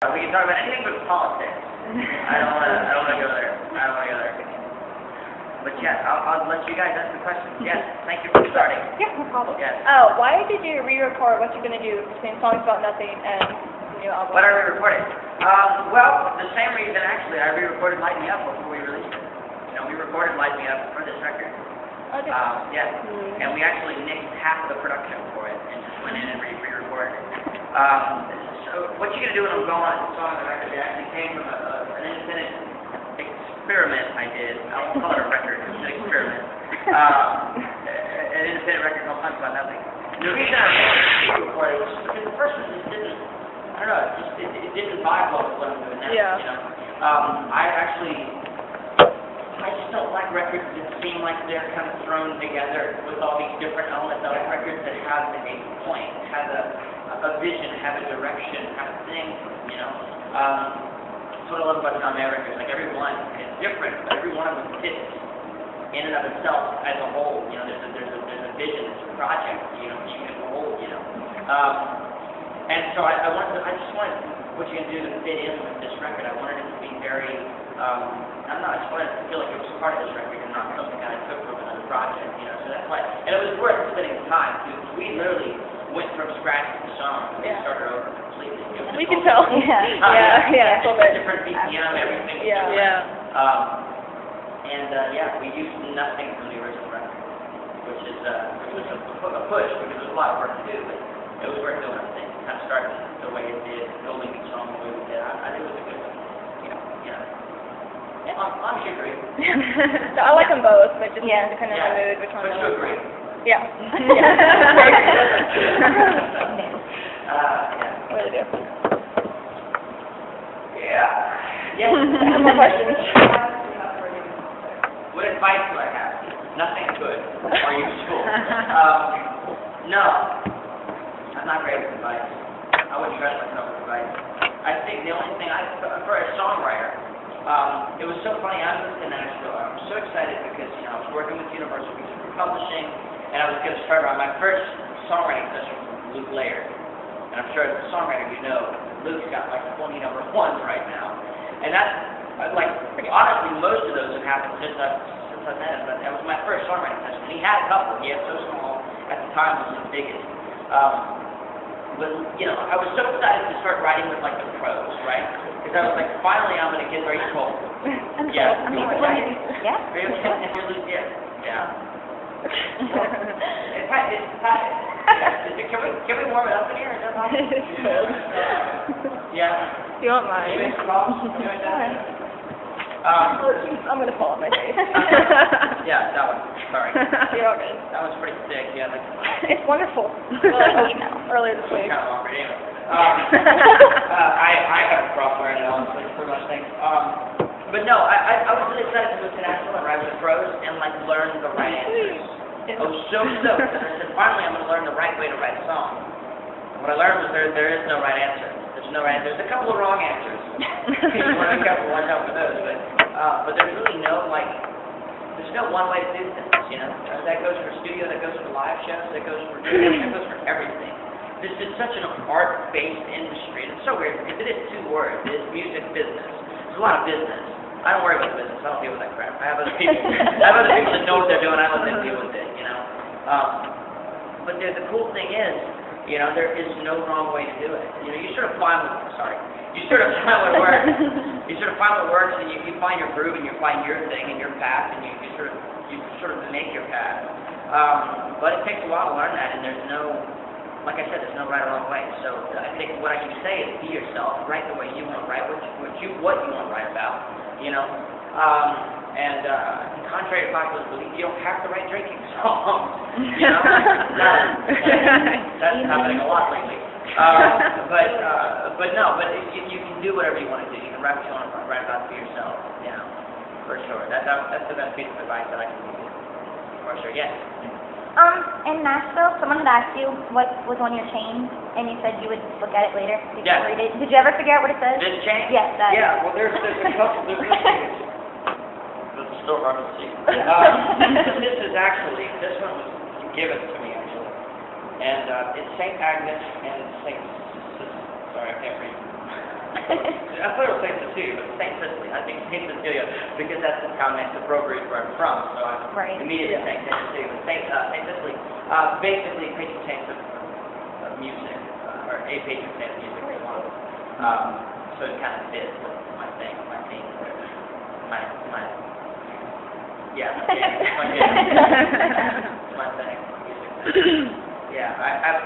We can talk about anything but politics. I don't want to go there. But yes, I'll let you guys ask the questions. Yes, thank you for starting. Yeah, no problem. Yes. Why did you re-record What You're Gonna Do between Songs About Nothing and the new album? What I re-recorded? Well, the same reason actually. I re-recorded Light Me Up before we released it. You know, we recorded Light Me Up for this record. Oh, did Yes. And we actually nixed half of the production for it and just went in and re-recorded it. So What You're Gonna Do when I'm going on the song on the record, it actually came from an independent experiment I did. I won't call it a record, it's an experiment. An independent record called Songs About Nothing. And the reason I re-recorded was because the first one just didn't, I don't know, it didn't vibe well with what I'm doing now. Yeah. You know? I just don't like records that seem like they're kind of thrown together with all these different elements. I like records that have a point, have a vision, have a direction, kind of thing, you know. That's what I love about Tom records. Like every one is different, but every one of them fits in and of itself as a whole. You know, there's a vision, there's a project, you know, even as a whole, you know. And so I just wanted What You're Gonna Do to fit in with this record. I wanted it to be very, I don't know, I just wanted it to feel like it was part of this record and not something that I took from another project, you know. So that's why, and it was worth spending the time, because we literally went from scratch with the song and started over completely. We can tell. Yeah. A little bit. Different BPM, everything. Yeah. We used nothing from the original record, which was a push because there was a lot of work to do, but it was worth doing. I think kind of starting the way it did, building the song the way we did. I think it was a good one. I'm sure agree. So I like them both, but just depending on the mood, which one. But you agree. Yeah. Really do. Yeah. Yes. Some more questions. What advice do I have? Nothing good or useful. No. I'm not great with advice. I wouldn't trust myself with advice. I think the only thing for a songwriter, it was so funny. I was in Nashville. I was so excited because, you know, I was working with Universal Music Publishing, and I was going to start on my first songwriting session with Luke Laird. And I'm sure as a songwriter, you know, Luke's got like 20 #1 right now. And that's, like, honestly, most of those have happened since I met him, but that was my first songwriting session. And he had a couple. He had So Small, at the time, was his biggest. But, you know, I was so excited to start writing with, like, the pros, right? Because I was like, finally, I'm going to get very cold. Yeah. Can we warm it up in here? Is that possible? Yeah. Do you want mine? I'm going to fall on my face. Yeah, that one. Sorry. You're all good. That one's pretty thick. Yeah, like. It's wonderful. Earlier this week. Kind of longer, anyway. I have a problem wearing it on, so it's pretty much things. But no, I was really excited to move to Nashville and write with the pros and like learn the right answers. I was so stoked. And I said, finally, I'm going to learn the right way to write a song. And what I learned was there is no right answer. There's no right. There's a couple of wrong answers. You want to be careful, watch out for those. But there's really no like. There's no one way to do things. You know, that goes for studio, that goes for live shows, that goes for everything. This is such an art-based industry, and it's so weird because it is two words. It is music business. There's a lot of business. I don't worry about business. I don't deal with that crap. I have other people. That know what they're doing. I let them deal with it. You know. But the cool thing is, you know, there is no wrong way to do it. You know, you sort of find what works. You sort of find what works, and you find your groove, and you find your thing and your path, and you sort of make your path. But it takes a while to learn that, and there's no. Like I said, there's no right or wrong way. So I think what I can say is be yourself, write the way you want to write, what you want to write about, you know. And contrary to popular belief, you don't have to write drinking songs, you know. That's happening a lot lately. But you can do whatever you want to do. You can write what you want to write about for yourself, you know, for sure. That's the best piece of advice that I can give you, for sure. Yes. In Nashville, someone had asked you what was on your chain, and you said you would look at it later. Read it. Did you ever figure out what it says? This chain? Yes, that. Yeah, well, there's a couple different things. This is still hard to see. This one was given to me, actually. And it's St. Agnes and St. Sorry, I can't read. I thought it was St. Cecilia, but St. Cecilia. I think St. Cecilia, because that's the town next to Brokerage where I'm from, so I'm immediately saying St. Cecilia. But St. Cecilia, basically patron saint of music, or a patron saint of music if you want. So it kind of fits with my thing, my theme, my thing. Yeah,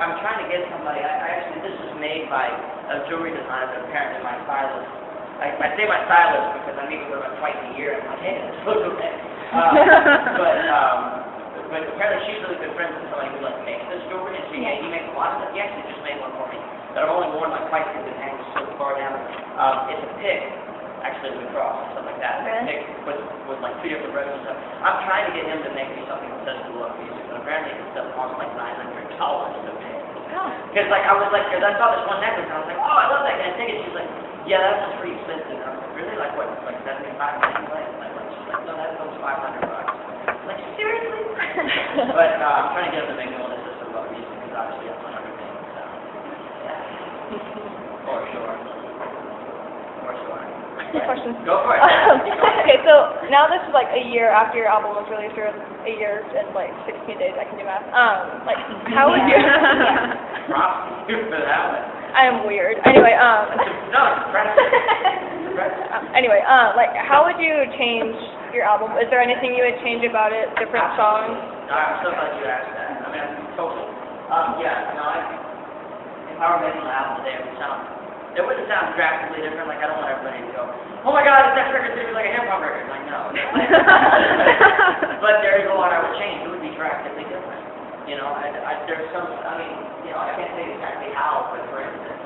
I'm trying to get somebody. Actually, this was made by a jewelry designer, but apparently my stylist. I say my stylist because I meet with her twice a year. I'm like, hey, this looks okay. But apparently she's really good friends with somebody who makes this jewelry, and he makes a lot of stuff. He actually just made one for me that I've only worn twice because it hangs so far down. It's a pig. Actually, with a cross and stuff like that. Really? With 2 different roses and stuff. I'm trying to get him to make me something that says the love music, but apparently it stuff costs like $900 to make. Because because I saw this one necklace and I was like, oh, I love that. Can I take it? She's like, yeah, that's just pretty expensive. And I was like, really? Like what? Like 75 cents? She's like, no, that costs $500. Like, seriously? But I'm trying to get him to make me one that says the love music because obviously that's one of her things. So, yeah. For sure. Questions. Go for it. Okay, so now this is a year after your album was released, or a year and 16 days. I can do math. How would you? Props to you for that one. I am weird. Anyway, No, anyway, how would you change your album? Is there anything you would change about it? Different songs? I'm so glad you asked that. I mean, totally. If I were making an album today, it wouldn't sound drastically different. I don't want everybody to go, oh my God, this record's going to be like a hip hop record. No. But there's a lot I would change. It would be drastically different. There's some, I can't say exactly how, but for instance,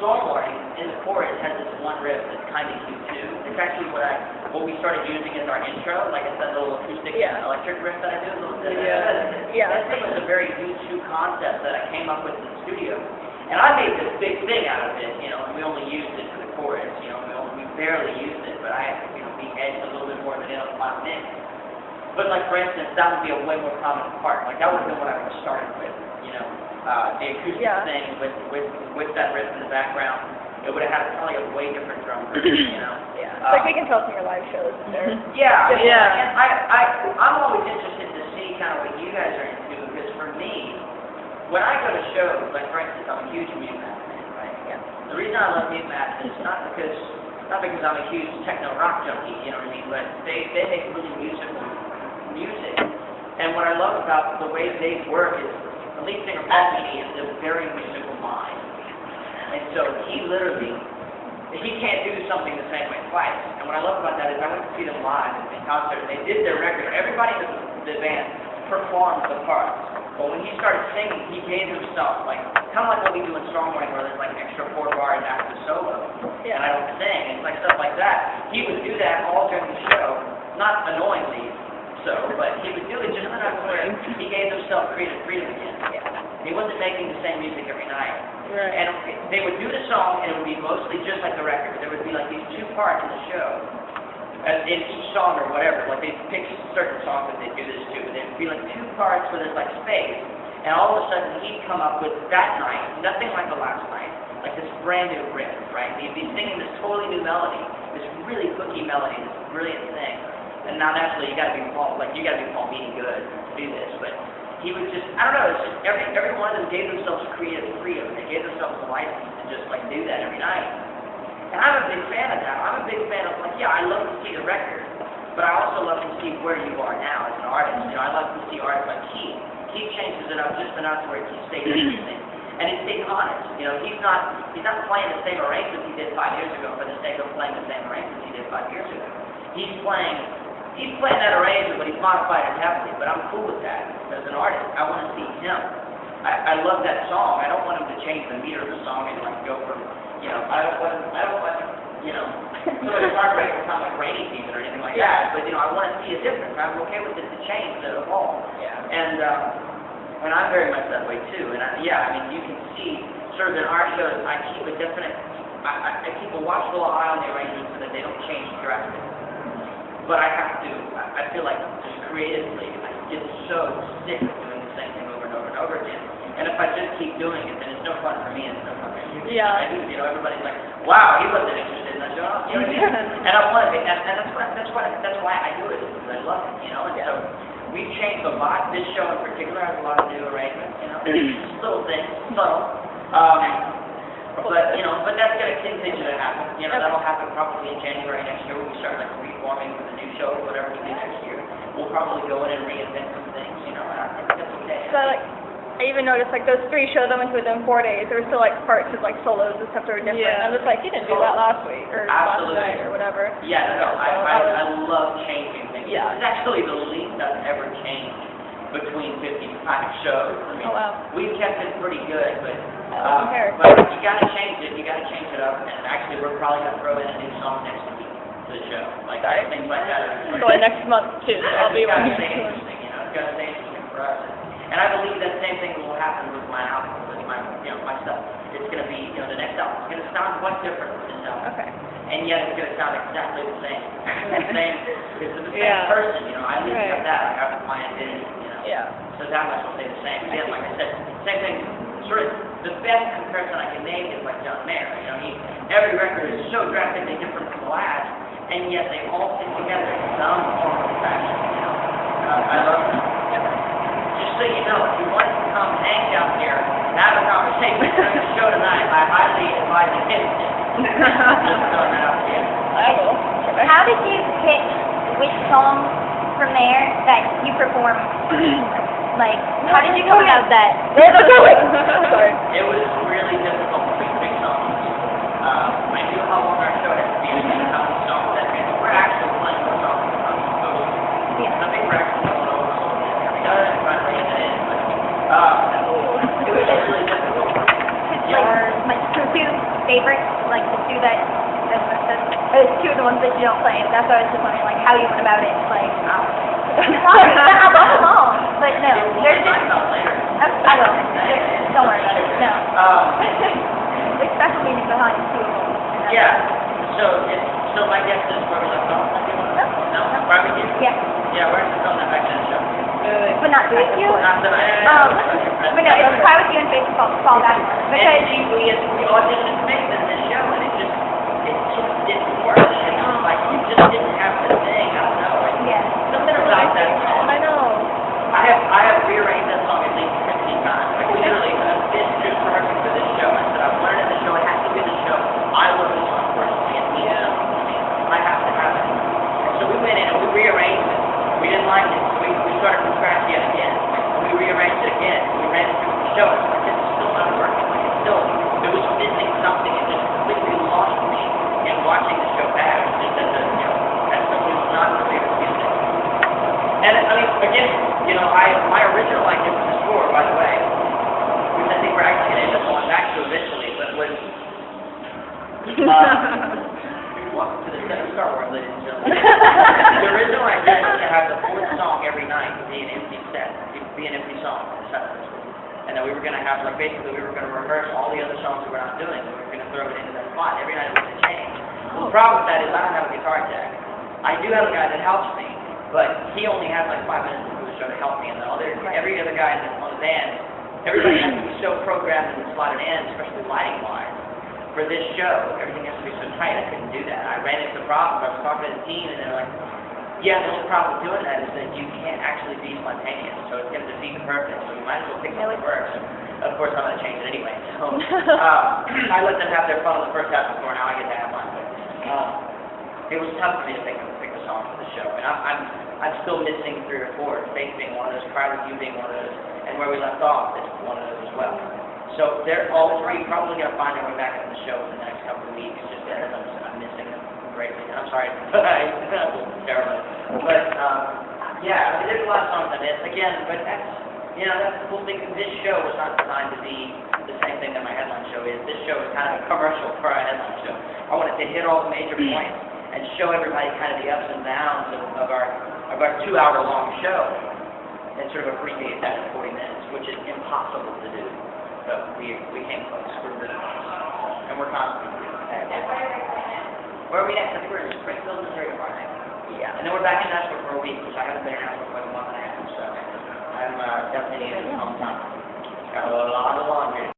Stormwarning in the chorus has this one riff that's kind of cute too. It's actually what we started using as our intro. It's that little acoustic electric riff that I do. That thing was a very U2 concept that I came up with in the studio. And I made this big thing out of it, and we only used it for the chorus, we barely used it, but I had to, be edged a little bit more than in my mix. But for instance, that would be a way more prominent part. That would have been what I would have started with, the acoustic thing with that riff in the background. It would have had probably a way different drum version, we can tell from your live shows. Yeah. And I'm always interested to see kind of what you guys are into, because for me, when I go to shows, for instance, I'm a huge Mute Math fan, right? Yeah. The reason I love Mute Math is not because I'm a huge techno rock junkie, you know what I mean? But they make really musical music. And what I love about the way they work is the lead singer Paul Meany is a very musical mind. And so he can't do something the same way twice. And what I love about that is I went to see them live in concert, and they did their record. Everybody in the band performed the parts. But when he started singing, he gave himself, kind of like what we do in Stormwarning, where there's extra 4 bars after the solo, and I don't sing, and stuff like that. He would do that all during the show, not annoyingly so, but he would do it just enough where he gave himself creative freedom again. He wasn't making the same music every night. Right. And they would do the song, and it would be mostly just like the record. There would be these 2 parts in the show. In each song or whatever, they'd pick certain songs that they'd do this to, and there'd be 2 parts where there's space, and all of a sudden he'd come up with that night, nothing like the last night, this brand new riff, right? He'd be singing this totally new melody, this really hooky melody, this brilliant thing, and now naturally you gotta be Paul Meany good to do this, but he would just, I don't know, it's just every one of them gave themselves creative freedom, they gave themselves the license to just do that every night. And I'm a big fan of that. I'm a big fan of I love to see the record, but I also love to see where you are now as an artist. I love to see artists like Keith. Keith changes it up just enough where he stays interesting. And it stays honest. He's not playing the same arrangements he did 5 years ago for the sake of playing the same arrangements he did 5 years ago. He's playing that arrangement, but he's modified it heavily. But I'm cool with that. As an artist, I want to see him. I love that song. I don't want him to change the meter of the song and go from I don't want somebody's heartbreak will sound like Rainy Season or anything like that, but I want to see a difference. I'm okay with it to change, to evolve. And I'm very much that way too. And you can see sort of in our shows, I keep a watchful eye on the arrangements so that they don't change drastically. But I feel like just creatively, I get so sick of doing the same thing over and over and over again. And if I just keep doing it, then it's no fun for me and it's no fun for you. Yeah. You know, everybody's like, wow, he wasn't interested in that show. You know what I mean? And I want to be, and that's why I do it, because I love it, you know? And so we've changed a lot. This show in particular has a lot of new arrangements, you know? Little things, subtle. But, you know, but that's going to continue to happen. You know, that'll happen probably in January next year when we start, like, reforming for the new show, whatever we do next year. We'll probably go in and reinvent some things, you know, and I think that's okay. So, like, I even noticed, like, those 3 shows I went to within 4 days, there were still, like, parts of, like, solos and stuff that were different. Yeah. I'm just like, you didn't do that last week, or last Absolutely. night, or whatever. Yeah, no, I love changing things. Yeah. It's actually the least I've ever changed between 55 shows. I mean, Oh, wow. we've kept it pretty good, but compared. but you got to change it. You got to change it up. And actually, we're probably going to throw in a new song next week to the show. Like, things like that. So, like, next month, too, so I'll be It's got to watching. stay interesting, you know. It's got to stay interesting for us. And I believe that same thing will happen with my album, with my, you know, my stuff. It's going to be, you know, the next album. It's going to sound quite different from this album. Okay. And yet it's going to sound exactly the same. It's the same person, you know. I leave it at that. I have my identity, you know. Yeah. So that much will stay the same. Again, like I said, same thing. Sort of the best comparison I can make is like John Mayer. You know, every record is so drastically different from the last, and yet they all fit together in some form of fashion. You know, I love them. Just so you know, if you want to come hang down here and have a conversation during the show tonight, I highly advise you to just throwing that out here. I will. How did you pick which songs from there that you perform? Like, how did you come about that? Sorry. It was really difficult to pick songs. I knew how long our show had to be, and how many songs that means we're actually playing more songs than I'm supposed to. Yeah. I think we're actually going over a little bit. We got to try to rein it in, but it was just really difficult. Like, two favorites, like the two that, two of the ones that you don't play. That's what I was just wondering, like, how you went about it. Like, I love them all, but no, there's just, I will. Don't worry about it. No. There's special meaning behind two of them. Yeah. So my guess is where we left off. No? Barbecue? Yeah. Yeah, we're just throwing that back in the show. But not tonight, of course. Not tonight. But no, it's Cry With You and Face Fall Back. Because we auditioned Faith in this show, and it just didn't work. You know, like you just didn't have the thing. I don't know. yeah. Something about that song. I know. I have rearranged that song at least 15 times. Like literally, this just rehearsing for this show. I said I've learned in the show. It has to be the show. I love this song personally. It means something to me. I have to have it. So we went in and we rearranged it. We didn't like it, so we started from scratch yet again. And we rearranged it again. We ran it through the show. It's like it's still not working. Like it's still, it was missing something. It just completely lost me in watching the show back. Just as a, you know, as someone who's not familiar with music. And I mean, again, you know, my original idea for the score, by the way, which I think we're actually going to end up going back to eventually, but was welcome to the set of Star Wars, ladies and gentlemen. The original idea was to have the fourth song every night be an empty set, be an empty song on the set of this. And then we were going to have, like, basically we were going to rehearse all the other songs that we're not doing, and we were going to throw it into that spot. Every night it was going to change. The problem with that is I don't have a guitar tech. I do have a guy that helps me, but he only has like 5 minutes to do the show to help me, and every other guy on the band, everybody has to be so programmed and slotted in, especially lighting-wise. For this show, everything has to be so tight, I couldn't do that. I ran into the problem. I was talking to the team, and they're like, yeah, the only problem with doing that is that you can't actually be spontaneous, so it's going to defeat the purpose, so you might as well pick something first. Of course, I'm going to change it anyway, so I let them have their fun on the first half before, now I get to have mine. But it was tough for me to pick a song for the show, and I'm still missing 3 or 4, Faith being one of those, Cry With You being one of those, and Where We Left Off is one of those as well. So they're all 3 probably going to find their way back into the show in the next couple of weeks, just because I'm missing them greatly. And I'm sorry, that was terrible. But, yeah, I mean, there's a lot of songs I miss. Again, but that's the cool thing. This show was not designed to be the same thing that my headline show is. This show is kind of a commercial for our headline show. I wanted to hit all the major points and show everybody kind of the ups and downs of our 2-hour-long show and sort of abbreviate that in 40 minutes, which is impossible to do. But we came close. We're really close. And we're constantly doing that. Where are we next? I think we're in Springfield, Missouri tomorrow night. Yeah. And then we're back in Nashville for a week, which I haven't been in Nashville for like a month and a half, so I'm definitely in hometown. Got a lot of laundry.